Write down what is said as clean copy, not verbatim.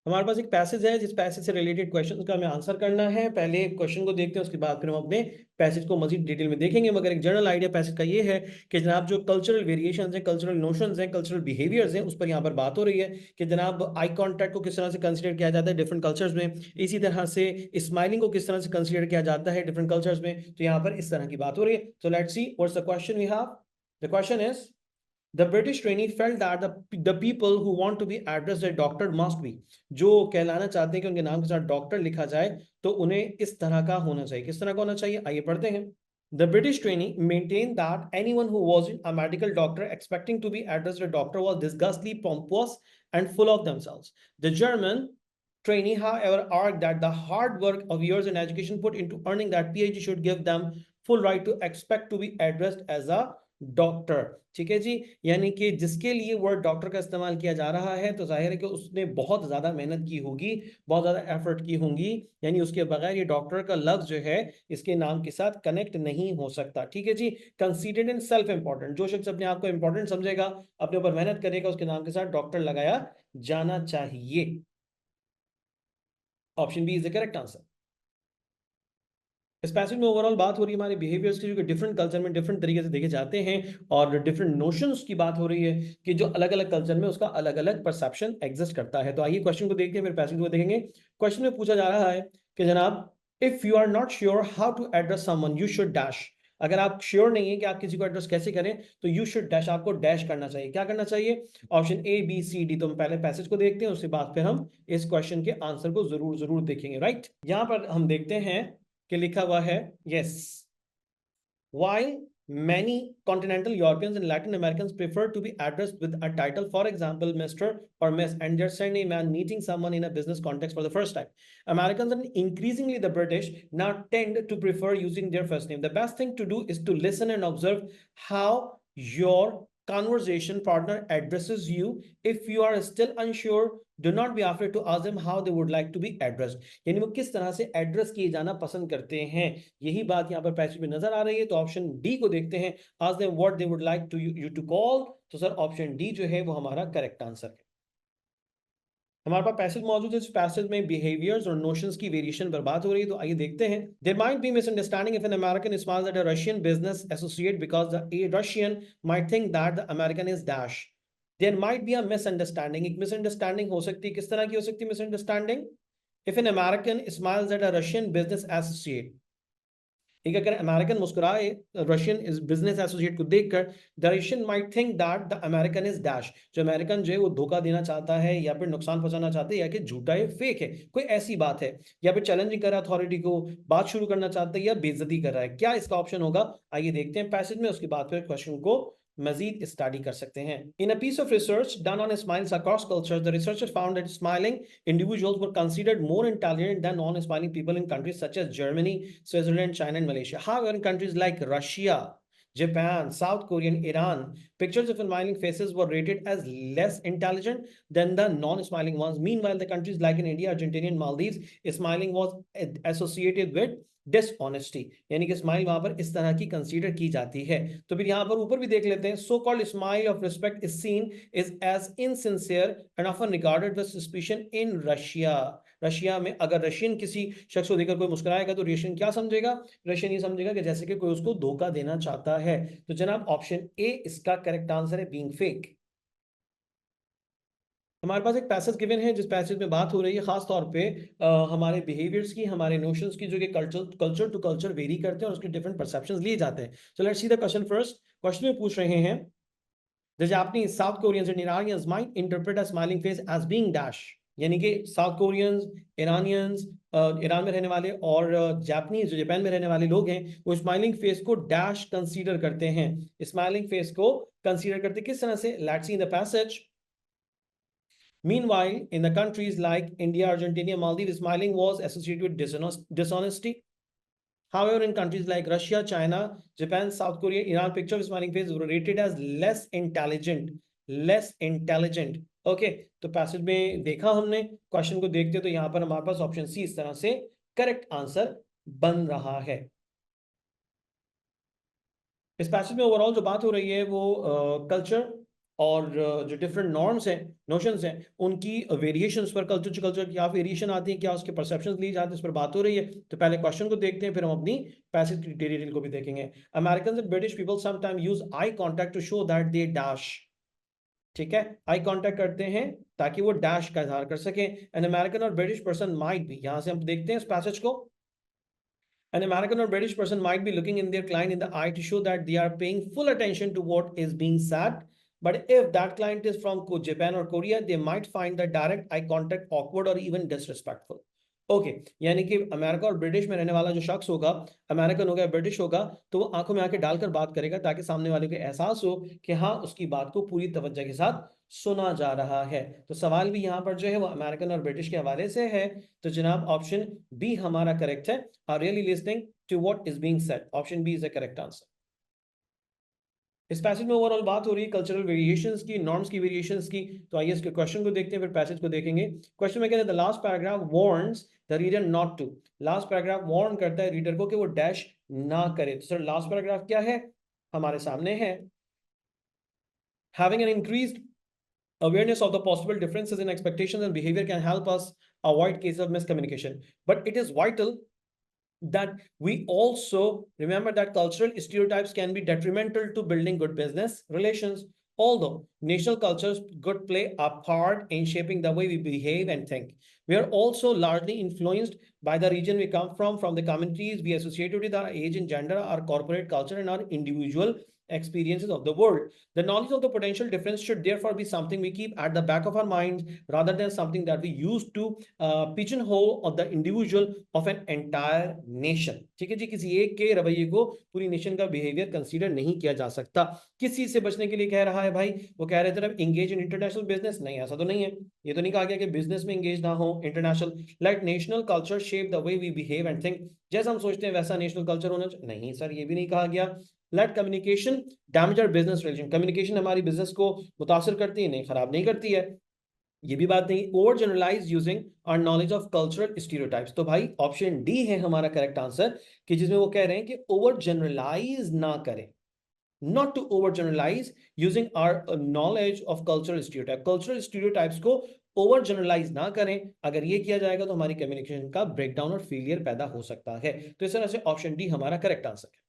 हमारे पास एक पैसेज है, जिस पैसेज से रिलेटेड क्वेश्चन का हमें आंसर करना है। पहले क्वेश्चन को देखते हैं, उसके बाद फिर हम अपने पैसेज को मजीद डिटेल में देखेंगे। मगर एक जनरल आइडिया पैसेज का ये है कि जनाब जो कल्चरल वेरिएशंस हैं, कल्चरल नोशंस हैं, कल्चरल बिहेवियर्स हैं, उस पर यहाँ पर बात हो रही है कि जनाब आई कॉन्टैक्ट को किस तरह से कंसिडर किया जाता है डिफरेंट कल्चर्स में, इसी तरह से स्माइलिंग को किस तरह से कंसिडर किया जाता है डिफरेंट कल्चर्स में। तो यहाँ पर इस तरह की बात हो रही है। So let's see what's the question we have. The question is The British trainee felt that the people who want to be addressed as doctor must be, जो कहलाना चाहते हैं कि उनके नाम के साथ डॉक्टर लिखा जाए तो उन्हें इस तरह का होना चाहिए। किस तरह का होना चाहिए, आइए पढ़ते हैं। The British trainee maintained that anyone who wasn't a medical doctor expecting to be addressed as a doctor was disgustingly pompous and full of themselves. The German trainee, however, argued that the hard work of years in education put into earning that PhD should give them full right to expect to be addressed as a doctor. ठीक है जी, यानी कि जिसके लिए word doctor का इस्तेमाल किया जा रहा है तो जाहिर है कि उसने बहुत ज्यादा मेहनत की होगी, बहुत ज्यादा एफर्ट की होंगी, यानी उसके बगैर ये डॉक्टर का लफ्ज जो है इसके नाम के साथ कनेक्ट नहीं हो सकता। ठीक है जी, कंसीडर्ड इन सेल्फ इंपॉर्टेंट, जो शख्स अपने आप को इंपॉर्टेंट समझेगा, अपने ऊपर मेहनत करेगा, उसके नाम के साथ डॉक्टर लगाया जाना चाहिए। Option B is the correct answer. इस पैसेज में ओवरऑल बात हो रही है हमारे बिहेवियर्स की, जो कि डिफरेंट कल्चर में डिफरेंट तरीके से देखे जाते हैं, और डिफरेंट नोशंस की बात हो रही है कि जो अलग अलग कल्चर में उसका अलग अलग परसेप्शन एग्जिस्ट करता है। तो आइए क्वेश्चन को देखते हैं, फिर पैसेज को देखेंगे। क्वेश्चन में पूछा जा रहा है कि जनाब, if you are not sure how to address someone you should dash. अगर आप श्योर नहीं है कि आप किसी को एड्रेस कैसे करें तो यू शुड डैश, आपको डैश करना चाहिए। क्या करना चाहिए? Option A B C D. तो हम पहले पैसेज को देखते हैं, उसके बाद फिर हम इस क्वेश्चन के आंसर को जरूर जरूर देखेंगे। राइट, यहां पर हम देखते हैं कि लिखा हुआ है yes, while many continental Europeans and Latin Americans prefer to be addressed with a title, for example, Mr. or Miss, and their surname when meeting someone in a business context for the first time. Americans and increasingly the British now tend to prefer using their first name. The best thing to do is to listen and observe how your conversation partner addresses you. If you are still unsure, do not be afraid to ask them how they would like to be addressed. यानी वो किस तरह से address किए जाना पसंद करते हैं, यही बात यहाँ पर पैसेज में नजर आ रही है। तो ऑप्शन डी को देखते हैं, ask them what they would like to you to call. तो सर ऑप्शन डी जो है वो हमारा करेक्ट आंसर है। हमारे पास पैसेज मौजूद है, इस पैसेज में बिहेवियर्स और नोशंस की वेरिएशन पर बात हो रही है। तो आइए देखते हैं। There might be misunderstanding if an American smiles at a Russian business associate because the a Russian might think that the American is dash. There might be a misunderstanding, एक मिसअंडरस्टैंडिंग हो सकती है। किस तरह की हो सकती है misunderstanding? If an American smiles at a Russian business associate, ठीक है, अगर अमेरिकन मुस्कुराए रशियन इस बिजनेस एसोसिएट को देखकर, the Russian might think that the American is dash, जो अमेरिकन जो है वो धोखा देना चाहता है या फिर नुकसान पहुंचाना चाहता है या कि झूठा है, फेक है, कोई ऐसी बात है, या फिर चैलेंजिंग कर रहा है अथॉरिटी को, बात शुरू करना चाहता है या बेइज्जती कर रहा है। क्या इसका ऑप्शन होगा? आइए देखते हैं पैसेज में, उसके बाद फिर क्वेश्चन को मजीद स्टडी कर सकते हैं। In a piece of research done on smiles across cultures, the researchers found that smiling individuals were considered more intelligent than non-smiling people in countries such as Germany, Switzerland, China, and Malaysia. However, in countries like Russia, Japan, South Korea, and Iran, pictures of smiling faces were rated as less intelligent than the non-smiling ones. Meanwhile, the countries like in India, Argentina, and Maldives, smiling was associated with dishonesty, यानी कि smile वहां पर इस तरह की consider की जाती है। तो फिर यहां पर ऊपर भी देख लेते हैं, so called smile of respect is seen is as insincere and often regarded with suspicion in Russia. Russia में अगर रशियन किसी शख्स को देखकर कोई मुस्कुराएगा तो रशियन क्या समझेगा? रशियन ये समझेगा कि जैसे कि कोई उसको धोखा देना चाहता है। तो जनाब ऑप्शन ए इसका करेक्ट आंसर है, बीइंग फेक। हमारे पास एक पैसेज गिवन है, जिस पैसेज में बात हो रही है खास तौर पे हमारे बिहेवियर्स की, हमारे नोशंस की, जो कि culture culture to culture vary करते हैं और उसके डिफरेंट परसेप्शंस लिए जाते हैं। So let's see the question first. Question में पूछ रहे हैं, the Japanese, South Koreans and Iranians might interpret a smiling face as being dash, यानी कि साउथ कोरियंस, ईरानियंस, ईरान में रहने वाले और जापानीज जो जापान में रहने वाले लोग हैं, वो स्माइलिंग फेस को डैश कंसीडर करते हैं। स्माइलिंग फेस को कंसीडर करते किस तरह से? Let's see in the passage. Meanwhile, in the countries like India, Argentina, Maldives, smiling was associated with dishonesty. However, in countries like Russia, China, Japan, South Korea, Iran, picture of smiling face were rated as less intelligent. Less intelligent. Okay, तो passage में देखा हमने, question को देखते तो यहां पर हमारे पास ऑप्शन सी इस तरह से करेक्ट आंसर बन रहा है। इस पैसेज में ओवरऑल जो बात हो रही है वो कल्चर और जो डिफरेंट नॉर्म्स हैं, नोशंस हैं, उनकी वेरिएशंस पर कल्चर टू कल्चर क्या वेरिएशन आती है, क्या उसके परसेप्शंस ली जाती है, इस पर बात हो रही है। तो पहले क्वेश्चन को देखते हैं, फिर हम अपनी पैसेज की डिटेल को भी देखेंगे। American and British people sometime use eye contact to show that they dash. ठीक है, आई कांटेक्ट करते हैं ताकि वो डैश का इजहार कर सकें। एन अमेरिकन और ब्रिटिश पर्सन माइट बी, यहां से हम देखते हैं इस पैसेज को। An American or British person might be looking in their client in the eye to show that they are paying full attention to what is being said. But if that client is from Japan or Korea, they might find the direct eye contact awkward or even disrespectful. Okay यानी कि America और British में रहने वाला जो शख्स होगा, American होगा, ब्रिटिश होगा, तो वो आंखों में आंखें डालकर बात करेगा ताकि सामने वाले को एहसास हो कि हाँ, उसकी बात को पूरी तवज्जो के साथ सुना जा रहा है। तो सवाल भी यहाँ पर जो है वो अमेरिकन और ब्रिटिश के हवाले से है। तो जनाब ऑप्शन बी हमारा करेक्ट है। Are really listening to what is being said, option B is the correct answer. इस पैसेज में ओवरऑल बात हो रही है कल्चरल वेरिएशंस की, नॉर्म्स की वेरिएशंस की। तो आइए इसके क्वेश्चन को देखते हैं, फिर पैसेज को देखेंगे। क्वेश्चन में कहते हैं the last paragraph warns the reader not to. Last paragraph warn करता है रीडर को कि वो डैश ना करे। तो सर लास्ट पैराग्राफ क्या है, हमारे सामने है। Having an increased awareness of the possible differences in expectations and behavior can help us avoid cases of miscommunication. But it is vital that we also remember that cultural stereotypes can be detrimental to building good business relations. Although national cultures could play a part in shaping the way we behave and think, we are also largely influenced by the region we come from the communities we associate with, our age and gender, our corporate culture, and our individual experiences of the world. The knowledge of the potential difference should therefore be something we keep at the back of our minds rather than something that we use to pigeonhole of the individual of an entire nation. ठीक है जी, किसी एक के रवैये को पूरी nation का behaviour consider नहीं किया जा सकता। किस चीज से बचने के लिए कह रहा है भाई, वो कह रहे थे इंगेज इन इंटरनेशनल बिजनेस, नहीं ऐसा तो नहीं है, ये तो नहीं कहा गया कि बिजनेस में इंगेज ना हो। International like national culture shape the way we behave and think, जैसा हम सोचते हैं वैसा नेशनल कल्चर होना चाहिए, नहीं सर ये भी नहीं कहा गया। Let communication damage our business relation, communication हमारी बिजनेस को मुतासर करती है, नहीं खराब नहीं करती है, ये भी बात नहीं। Overgeneralize using our knowledge of cultural stereotypes, तो भाई ऑप्शन डी है हमारा करेक्ट आंसर, कि जिसमें वो कह रहे हैं कि ओवर जनरलाइज ना करें, not to overgeneralize using our knowledge of cultural stereotype, cultural stereotypes को ओवर जनरलाइज ना करें। अगर ये किया जाएगा तो हमारी कम्युनिकेशन का ब्रेकडाउन और फेलियर पैदा हो सकता है। तो इस तरह से ऑप्शन डी हमारा करेक्ट आंसर है।